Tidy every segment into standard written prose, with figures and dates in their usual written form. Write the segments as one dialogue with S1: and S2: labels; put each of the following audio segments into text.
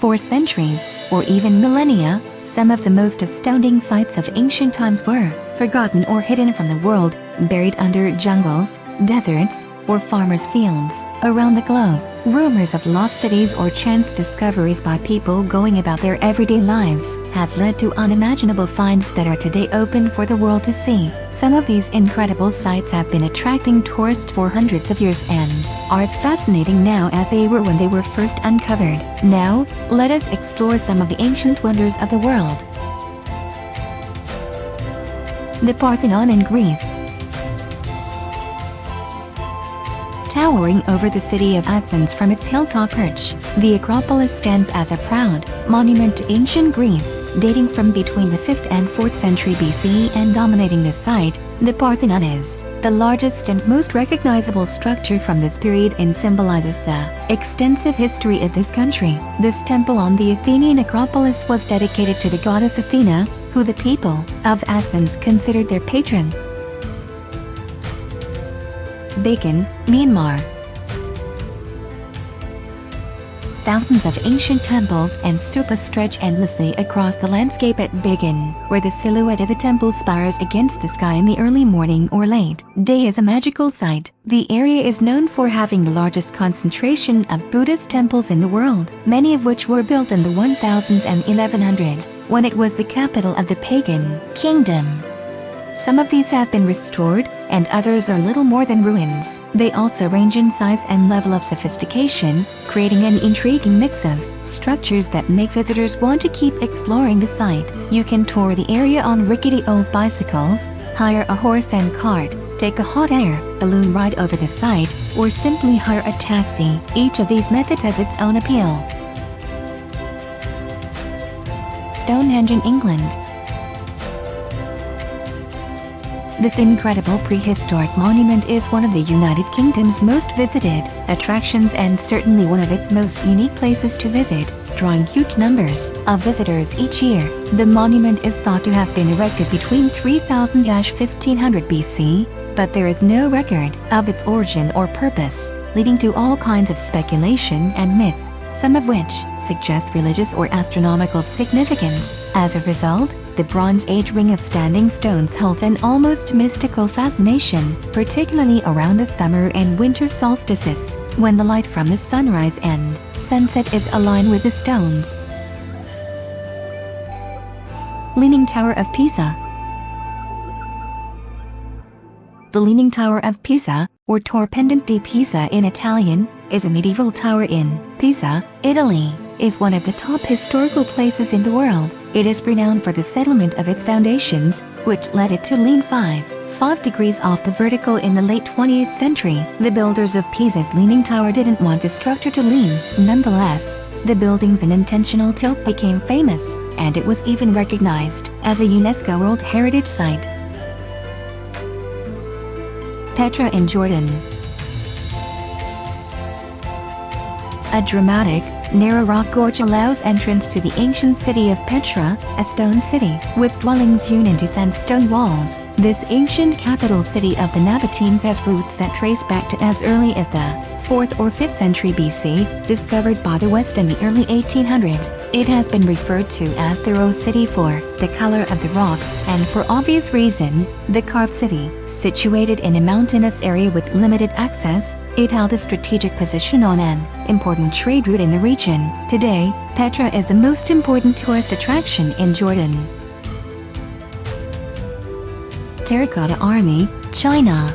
S1: For centuries, or even millennia, some of the most astounding sites of ancient times were forgotten or hidden from the world, buried under jungles, deserts, or farmers' fields around the globe. Rumors of lost cities or chance discoveries by people going about their everyday lives have led to unimaginable finds that are today open for the world to see. Some of these incredible sites have been attracting tourists for hundreds of years and are as fascinating now as they were when they were first uncovered. Now, let us explore some of the ancient wonders of the world. The Parthenon in Greece. Towering over the city of Athens from its hilltop perch, the Acropolis stands as a proud monument to ancient Greece, dating from between the 5th and 4th century BC and dominating this site. The Parthenon is the largest and most recognizable structure from this period and symbolizes the extensive history of this country. This temple on the Athenian Acropolis was dedicated to the goddess Athena, who the people of Athens considered their patron. Bagan, Myanmar. Thousands of ancient temples and stupas stretch endlessly across the landscape at Bagan, where the silhouette of the temple spires against the sky in the early morning or late day is a magical sight. The area is known for having the largest concentration of Buddhist temples in the world, many of which were built in the 1000s and 1100s, when it was the capital of the pagan kingdom. Some of these have been restored, and others are little more than ruins. They also range in size and level of sophistication, creating an intriguing mix of structures that make visitors want to keep exploring the site. You can tour the area on rickety old bicycles, hire a horse and cart, take a hot air balloon ride over the site, or simply hire a taxi. Each of these methods has its own appeal. Stonehenge in England. This incredible prehistoric monument is one of the United Kingdom's most visited attractions and certainly one of its most unique places to visit, drawing huge numbers of visitors each year. The monument is thought to have been erected between 3000–1500 BC, but there is no record of its origin or purpose, leading to all kinds of speculation and myths, some of which suggest religious or astronomical significance. As a result, the Bronze Age ring of standing stones holds an almost mystical fascination, particularly around the summer and winter solstices, when the light from the sunrise and sunset is aligned with the stones. Leaning Tower of Pisa. The Leaning Tower of Pisa, or Tor Pendente di Pisa in Italian, is a medieval tower in Pisa, Italy. Is one of the top historical places in the world. It is renowned for the settlement of its foundations, which led it to lean 5 degrees off the vertical in the late 20th century. The builders of Pisa's Leaning Tower didn't want the structure to lean. Nonetheless, the building's unintentional tilt became famous, and it was even recognized as a UNESCO World Heritage Site. Petra in Jordan. A dramatic, narrow rock gorge allows entrance to the ancient city of Petra, a stone city with dwellings hewn into sandstone walls. This ancient capital city of the Nabateans has roots that trace back to as early as the 4th or 5th century BC, discovered by the West in the early 1800s. It has been referred to as the Rose City for the color of the rock, and for obvious reason, the carved city. Situated in a mountainous area with limited access, it held a strategic position on an important trade route in the region. Today, Petra is the most important tourist attraction in Jordan. Terracotta Army, China.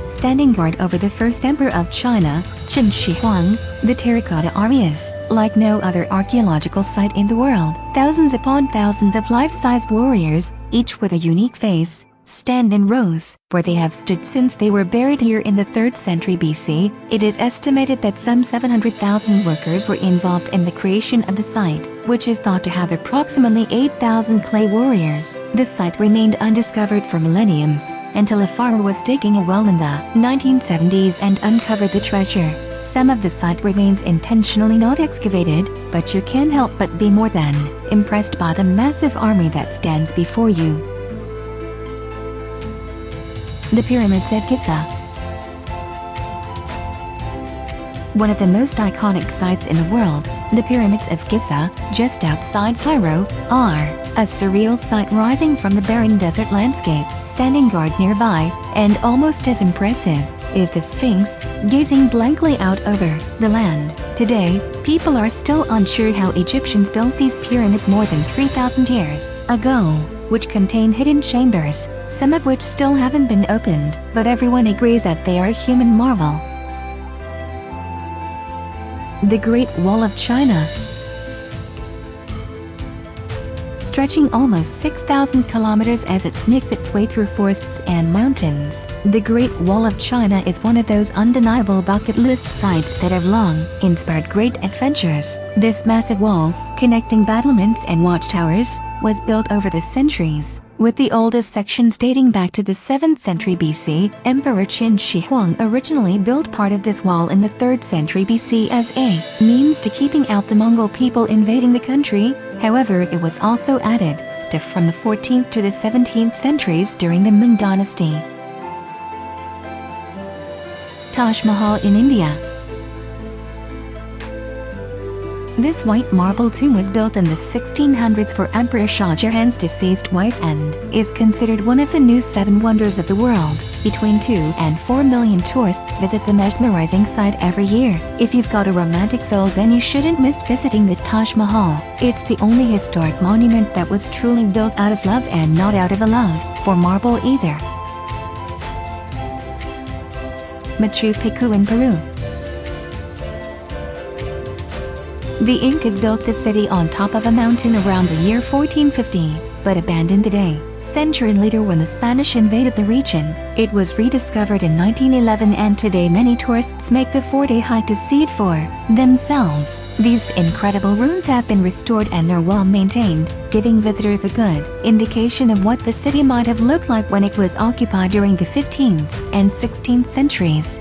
S1: Standing guard over the first emperor of China, Qin Shi Huang, the Terracotta Army is like no other archaeological site in the world. Thousands upon thousands of life-sized warriors, each with a unique face, stand in rows, where they have stood since they were buried here in the 3rd century BC. It is estimated that some 700,000 workers were involved in the creation of the site, which is thought to have approximately 8,000 clay warriors. The site remained undiscovered for millenniums, until a farmer was digging a well in the 1970s and uncovered the treasure. Some of the site remains intentionally not excavated, but you can't help but be more than impressed by the massive army that stands before you. The pyramids at Giza. One of the most iconic sites in the world, the pyramids of Giza, just outside Cairo, are a surreal sight rising from the barren desert landscape, standing guard nearby, and almost as impressive is the Sphinx, gazing blankly out over the land. Today, people are still unsure how Egyptians built these pyramids more than 3,000 years ago, which contain hidden chambers, some of which still haven't been opened, but everyone agrees that they are a human marvel. The Great Wall of China. Stretching almost 6,000 kilometers as it sneaks its way through forests and mountains, the Great Wall of China is one of those undeniable bucket list sites that have long inspired great adventures. This massive wall, connecting battlements and watchtowers, was built over the centuries, with the oldest sections dating back to the 7th century BC. Emperor Qin Shi Huang originally built part of this wall in the 3rd century BC as a means to keeping out the Mongol people invading the country. However, it was also added to from the 14th to the 17th centuries during the Ming dynasty. Taj Mahal in India. This white marble tomb was built in the 1600s for Emperor Shah Jahan's deceased wife and is considered one of the new 7 wonders of the world. Between 2 and 4 million tourists visit the mesmerizing site every year. If you've got a romantic soul, then you shouldn't miss visiting the Taj Mahal. It's the only historic monument that was truly built out of love and not out of a love for marble either. Machu Picchu in Peru. The Incas built the city on top of a mountain around the year 1450, but abandoned today. Century later, when the Spanish invaded the region, it was rediscovered in 1911, and today many tourists make the 4-day hike to see it for themselves. These incredible ruins have been restored and are well maintained, giving visitors a good indication of what the city might have looked like when it was occupied during the 15th and 16th centuries.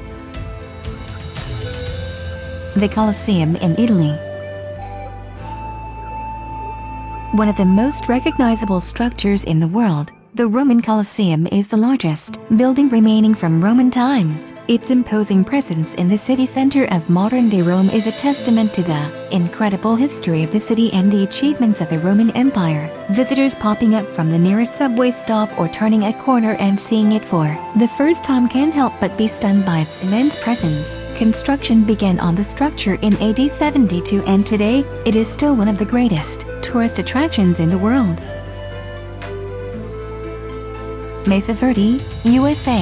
S1: The Colosseum in Italy. One of the most recognizable structures in the world, the Roman Colosseum is the largest building remaining from Roman times. Its imposing presence in the city center of modern-day Rome is a testament to the incredible history of the city and the achievements of the Roman Empire. Visitors popping up from the nearest subway stop or turning a corner and seeing it for the first time can't help but be stunned by its immense presence. Construction began on the structure in AD 72, and today, it is still one of the greatest tourist attractions in the world. Mesa Verde, USA.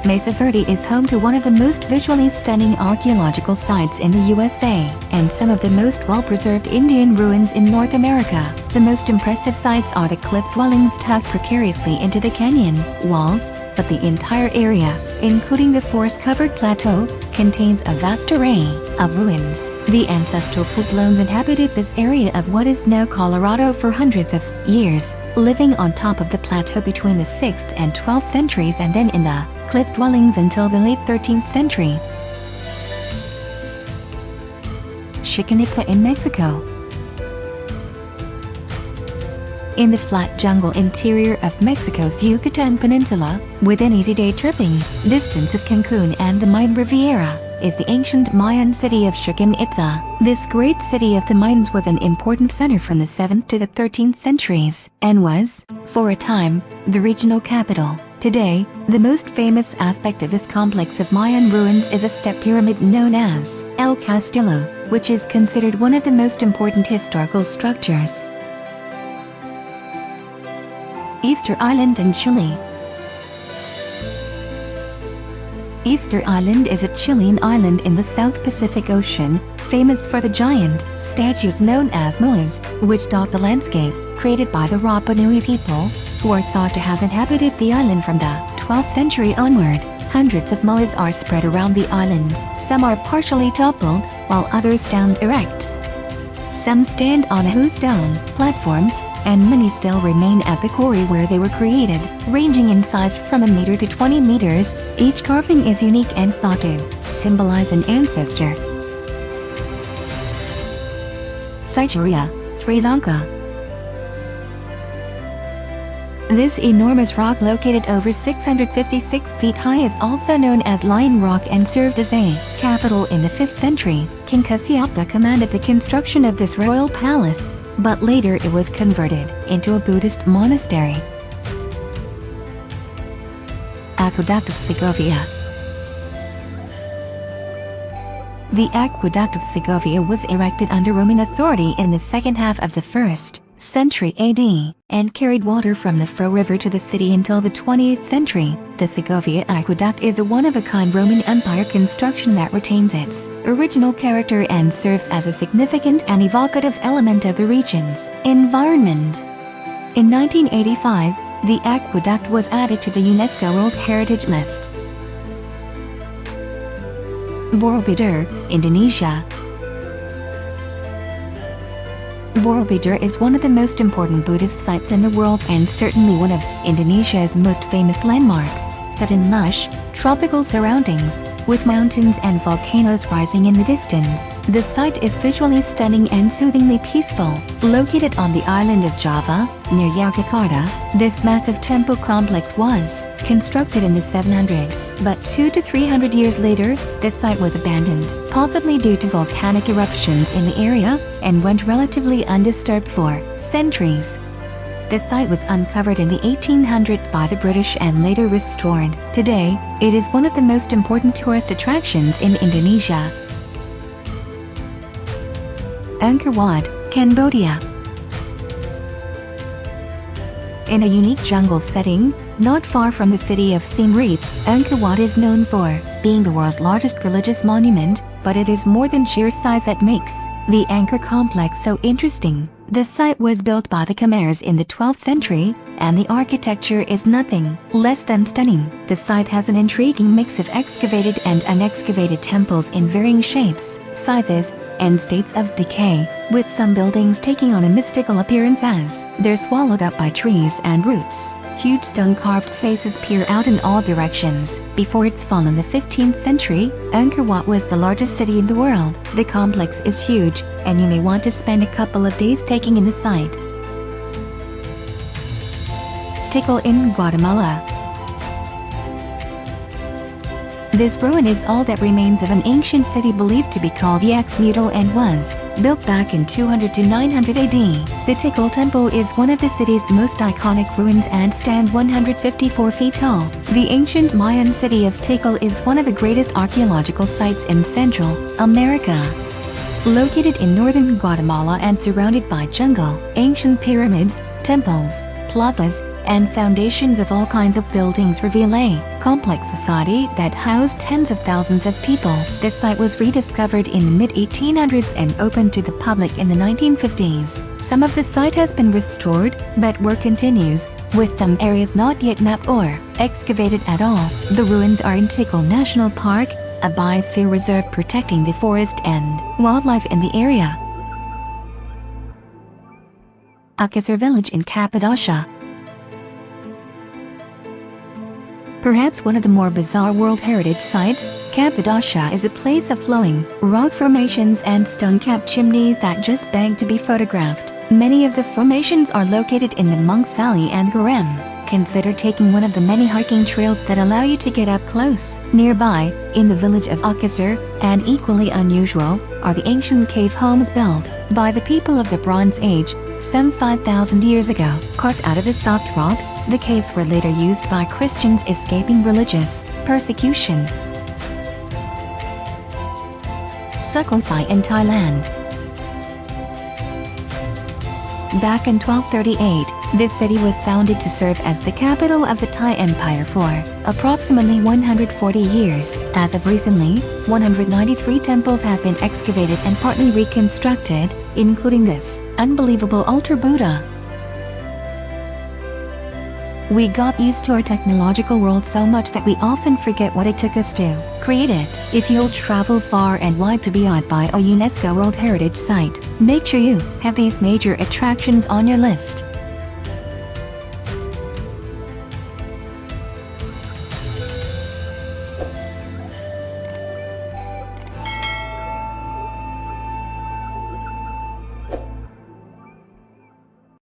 S1: Mesa Verde is home to one of the most visually stunning archaeological sites in the USA, and some of the most well-preserved Indian ruins in North America. The most impressive sites are the cliff dwellings tucked precariously into the canyon walls, but the entire area, including the forest-covered plateau, contains a vast array of ruins. The ancestral Pueblones inhabited this area of what is now Colorado for hundreds of years, living on top of the plateau between the 6th and 12th centuries, and then in the cliff dwellings until the late 13th century. Chikunitsa in Mexico. In the flat jungle interior of Mexico's Yucatan Peninsula, within easy day tripping distance of Cancun and the Mayan Riviera, is the ancient Mayan city of Chikunitsa. This great city of the Mayans was an important center from the 7th to the 13th centuries, and was, for a time, the regional capital. Today, the most famous aspect of this complex of Mayan ruins is a step pyramid known as El Castillo, which is considered one of the most important historical structures. Easter Island in Chile. Easter Island is a Chilean island in the South Pacific Ocean, famous for the giant statues known as moas, which dot the landscape, created by the Rapa Nui people, who are thought to have inhabited the island from the 12th century onward. Hundreds of moas are spread around the island. Some are partially toppled, while others stand erect. Some stand on stone platforms, and many still remain at the quarry where they were created, ranging in size from a meter to 20 meters. Each carving is unique and thought to symbolize an ancestor. Saicharia, Sri Lanka. This enormous rock, located over 656 feet high, is also known as Lion Rock and served as a capital in the 5th century. King Kasyapa commanded the construction of this royal palace, but later it was converted into a Buddhist monastery. Aqueduct of Segovia. The Aqueduct of Segovia was erected under Roman authority in the second half of the 1st century AD, and carried water from the Fro River to the city until the 20th century. The Segovia Aqueduct is a one-of-a-kind Roman Empire construction that retains its original character and serves as a significant and evocative element of the region's environment. In 1985, the aqueduct was added to the UNESCO World Heritage List. Borobudur, Indonesia. Borobudur is one of the most important Buddhist sites in the world and certainly one of Indonesia's most famous landmarks, set in lush, tropical surroundings, with mountains and volcanoes rising in the distance. The site is visually stunning and soothingly peaceful. Located on the island of Java, near Yogyakarta, this massive temple complex was constructed in the 700s, but 200 to 300 years later, the site was abandoned, possibly due to volcanic eruptions in the area, and went relatively undisturbed for centuries. The site was uncovered in the 1800s by the British and later restored. Today, it is one of the most important tourist attractions in Indonesia. Angkor Wat, Cambodia. In a unique jungle setting, not far from the city of Siem Reap, Angkor Wat is known for being the world's largest religious monument, but it is more than sheer size that makes the Angkor complex so interesting. The site was built by the Khmers in the 12th century, and the architecture is nothing less than stunning. The site has an intriguing mix of excavated and unexcavated temples in varying shapes, sizes, and states of decay, with some buildings taking on a mystical appearance as they're swallowed up by trees and roots. Huge stone-carved faces peer out in all directions. Before its fall in the 15th century, Angkor Wat was the largest city in the world. The complex is huge, and you may want to spend a couple of days taking in the site. Tikal in Guatemala. This ruin is all that remains of an ancient city believed to be called Yaxmutal and was built back in 200 to 900 AD. The Tikal Temple is one of the city's most iconic ruins and stands 154 feet tall. The ancient Mayan city of Tikal is one of the greatest archaeological sites in Central America. Located in northern Guatemala and surrounded by jungle, ancient pyramids, temples, plazas, and foundations of all kinds of buildings reveal a complex society that housed tens of thousands of people. This site was rediscovered in the mid-1800s and opened to the public in the 1950s. Some of the site has been restored, but work continues, with some areas not yet mapped or excavated at all. The ruins are in Tikal National Park, a biosphere reserve protecting the forest and wildlife in the area. Akasur village in Cappadocia. Perhaps one of the more bizarre World Heritage Sites, Cappadocia is a place of flowing rock formations and stone-capped chimneys that just beg to be photographed. Many of the formations are located in the Monks Valley and Harem. Consider taking one of the many hiking trails that allow you to get up close. Nearby, in the village of Akasur, and equally unusual, are the ancient cave homes built by the people of the Bronze Age, some 5,000 years ago. Carved out of the soft rock, the caves were later used by Christians escaping religious persecution. Sukhothai in Thailand. Back in 1238, this city was founded to serve as the capital of the Thai Empire for approximately 140 years. As of recently, 193 temples have been excavated and partly reconstructed, including this unbelievable altar Buddha. We got used to our technological world so much that we often forget what it took us to create it. If you'll travel far and wide to be out by a UNESCO World Heritage Site, make sure you have these major attractions on your list.